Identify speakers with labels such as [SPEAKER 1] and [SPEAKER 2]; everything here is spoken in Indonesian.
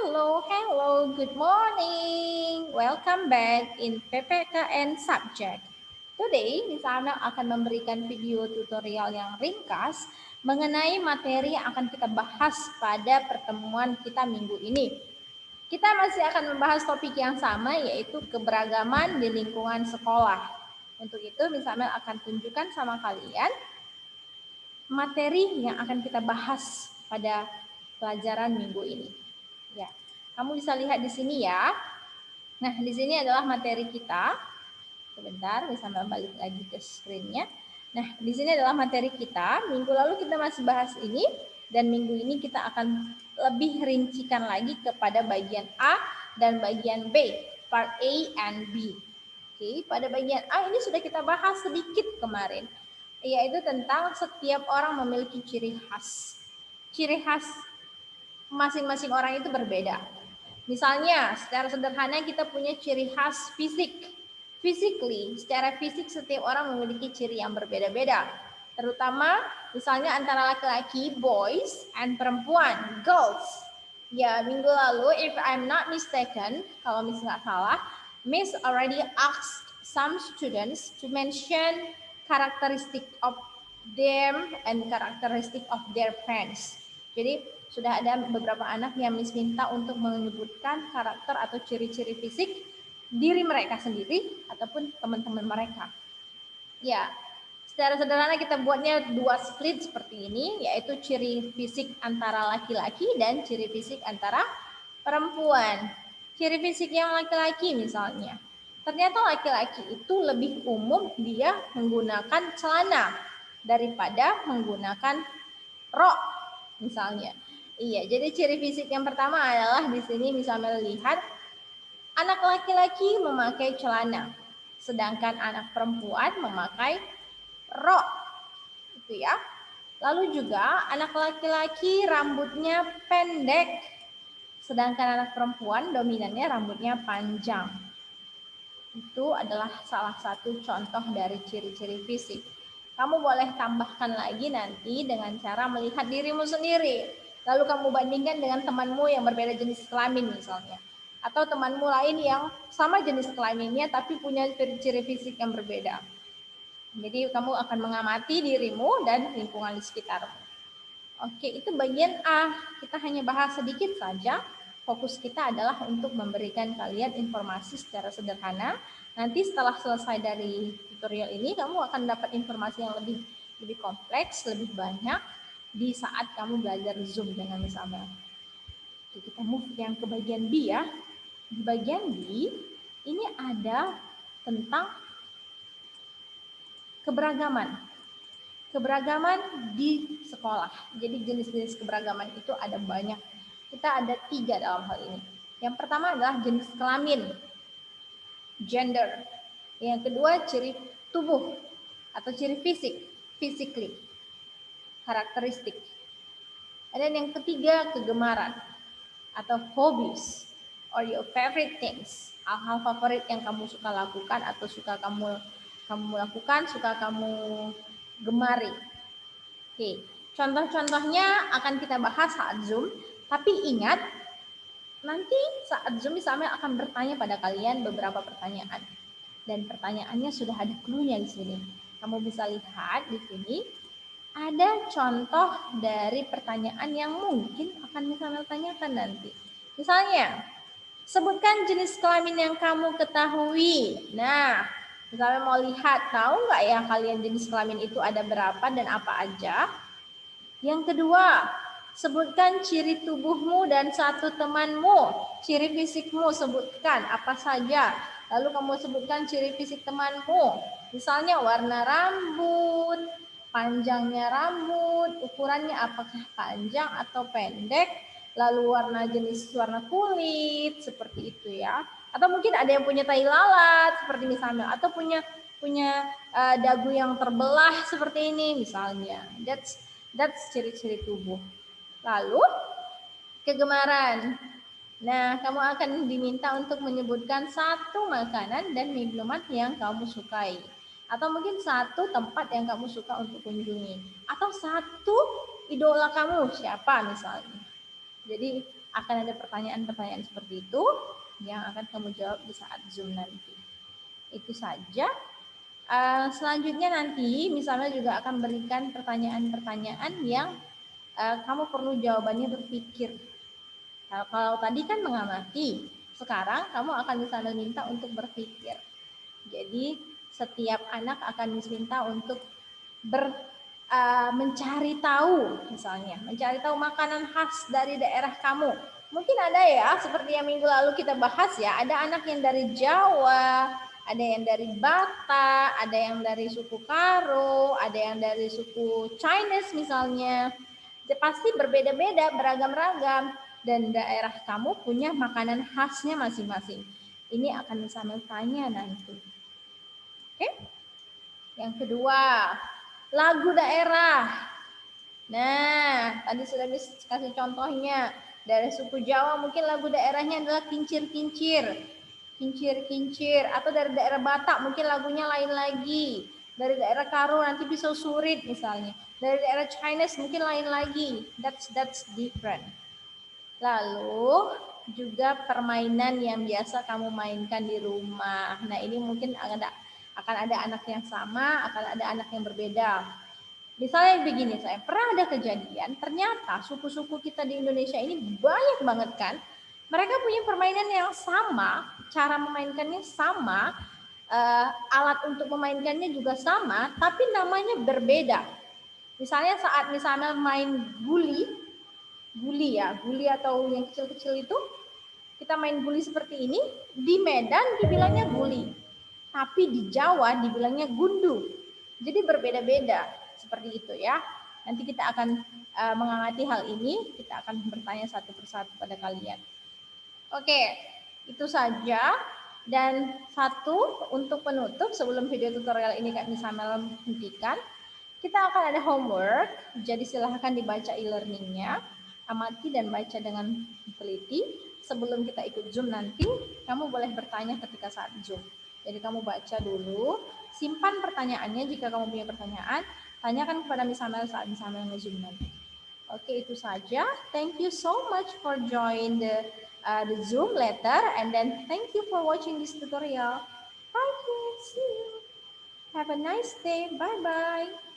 [SPEAKER 1] Hello, good morning. Welcome back in PPKN subject. Today, Miss Ana akan memberikan video tutorial yang ringkas mengenai materi yang akan kita bahas pada pertemuan kita minggu ini. Kita masih akan membahas topik yang sama, yaitu keberagaman di lingkungan sekolah. Untuk itu, Miss Ana akan tunjukkan sama kalian materi yang akan kita bahas pada pelajaran minggu ini. Ya, kamu bisa lihat di sini ya. Nah, di sini adalah materi kita. Sebentar, bisa balik lagi ke screen-nya. Nah, di sini adalah materi kita. Minggu lalu kita masih bahas ini, dan minggu ini kita akan lebih rincikan lagi kepada bagian A dan bagian B, part A and B. Oke, pada bagian A ini sudah kita bahas sedikit kemarin, yaitu tentang setiap orang memiliki ciri khas. Ciri khas masing-masing orang itu berbeda. Misalnya, secara sederhana kita punya ciri khas fisik. Physically, secara fisik setiap orang memiliki ciri yang berbeda-beda. Terutama misalnya antara laki-laki, boys, and perempuan, girls. Ya, minggu lalu, if I'm not mistaken, kalau Miss nggak salah, Miss already asked some students to mention characteristic of them and characteristic of their friends. Jadi sudah ada beberapa anak yang Miss minta untuk menyebutkan karakter atau ciri-ciri fisik diri mereka sendiri ataupun teman-teman mereka. Ya, secara sederhana kita buatnya dua split seperti ini, yaitu ciri fisik antara laki-laki dan ciri fisik antara perempuan. Ciri fisik yang laki-laki misalnya, ternyata laki-laki itu lebih umum dia menggunakan celana daripada menggunakan rok misalnya. Iya, jadi ciri fisik yang pertama adalah di sini misalnya lihat anak laki-laki memakai celana, sedangkan anak perempuan memakai rok. Itu ya. Lalu juga anak laki-laki rambutnya pendek, sedangkan anak perempuan dominannya rambutnya panjang. Itu adalah salah satu contoh dari ciri-ciri fisik. Kamu boleh tambahkan lagi nanti dengan cara melihat dirimu sendiri. Lalu kamu bandingkan dengan temanmu yang berbeda jenis kelamin misalnya. Atau temanmu lain yang sama jenis kelaminnya tapi punya ciri-ciri fisik yang berbeda. Jadi kamu akan mengamati dirimu dan lingkungan di sekitarmu. Oke, itu bagian A. Kita hanya bahas sedikit saja. Fokus kita adalah untuk memberikan kalian informasi secara sederhana. Nanti setelah selesai dari tutorial ini, kamu akan dapat informasi yang lebih kompleks, lebih banyak di saat kamu belajar Zoom dengan Miss Amel. Oke, kita move yang ke bagian B ya. Di bagian B, ini ada tentang keberagaman. Keberagaman di sekolah. Jadi jenis-jenis keberagaman itu ada banyak. Kita ada 3 dalam hal ini. Yang pertama adalah jenis kelamin, gender. Yang kedua ciri tubuh atau ciri fisik, physically, karakteristik. Dan yang ketiga kegemaran atau hobbies or your favorite things. Hal-hal favorit yang kamu suka lakukan atau suka kamu lakukan, suka kamu gemari. Oke, contoh-contohnya akan kita bahas saat Zoom, tapi ingat nanti saat Zoom misalnya akan bertanya pada kalian beberapa pertanyaan. Dan pertanyaannya sudah ada clue-nya di sini. Kamu bisa lihat di sini ada contoh dari pertanyaan yang mungkin akan misalnya tanyakan nanti. Misalnya, sebutkan jenis kelamin yang kamu ketahui. Nah, misalnya mau lihat, tahu nggak ya kalian jenis kelamin itu ada berapa dan apa aja? Yang kedua, sebutkan ciri tubuhmu dan satu temanmu. Ciri fisikmu sebutkan apa saja. Lalu kamu sebutkan ciri fisik temanmu. Misalnya warna rambut, panjangnya rambut, ukurannya apakah panjang atau pendek, lalu warna kulit, seperti itu ya. Atau mungkin ada yang punya tai lalat seperti misalnya, atau punya dagu yang terbelah seperti ini misalnya. That's ciri-ciri tubuh. Lalu kegemaran. Nah, kamu akan diminta untuk menyebutkan satu makanan dan minuman yang kamu sukai. Atau mungkin satu tempat yang kamu suka untuk kunjungi. Atau satu idola kamu, siapa misalnya. Jadi akan ada pertanyaan-pertanyaan seperti itu yang akan kamu jawab di saat Zoom nanti. Itu saja. Selanjutnya nanti misalnya juga akan berikan pertanyaan-pertanyaan yang kamu perlu jawabannya berpikir. Kalau tadi kan mengamati, sekarang kamu akan misalnya minta untuk berpikir. Jadi setiap anak akan diminta untuk mencari tahu, misalnya mencari tahu makanan khas dari daerah kamu. Mungkin ada ya, seperti yang minggu lalu kita bahas ya, ada anak yang dari Jawa, ada yang dari Batak, ada yang dari suku Karo, ada yang dari suku Chinese misalnya. Pasti berbeda-beda, beragam-ragam, dan daerah kamu punya makanan khasnya masing-masing. Ini akan sama tanya nanti. Oke? Yang kedua, lagu daerah. Nah, tadi sudah dikasih contohnya. Dari suku Jawa mungkin lagu daerahnya adalah kincir-kincir. Kincir-kincir. Atau dari daerah Batak mungkin lagunya lain lagi. Dari daerah Karo nanti pisau surit misalnya. Dari daerah Chinese mungkin lain lagi. That's different. Lalu juga permainan yang biasa kamu mainkan di rumah. Nah, ini mungkin akan ada anak yang sama, akan ada anak yang berbeda. Misalnya begini, saya pernah ada kejadian, ternyata suku-suku kita di Indonesia ini banyak banget kan. Mereka punya permainan yang sama, cara memainkannya sama, alat untuk memainkannya juga sama, tapi namanya berbeda. Misalnya saat main guli atau yang kecil-kecil itu, kita main guli seperti ini, di Medan dibilangnya guli, tapi di Jawa dibilangnya gundu. Jadi berbeda-beda seperti itu ya. Nanti kita akan mengamati hal ini, kita akan bertanya satu persatu pada kalian. Oke, itu saja. Dan satu, untuk penutup sebelum video tutorial ini kami sambil hentikan, kita akan ada homework, jadi silahkan dibaca e-learningnya, amati dan baca dengan teliti. Sebelum kita ikut Zoom nanti, kamu boleh bertanya ketika saat Zoom. Jadi kamu baca dulu, simpan pertanyaannya jika kamu punya pertanyaan, tanyakan kepada Miss Amel saat Miss Amel nge-Zoom nanti. Oke, itu saja. Thank you so much for join the Zoom later, and then thank you for watching this tutorial. Bye kids, see you. Have a nice day. Bye-bye.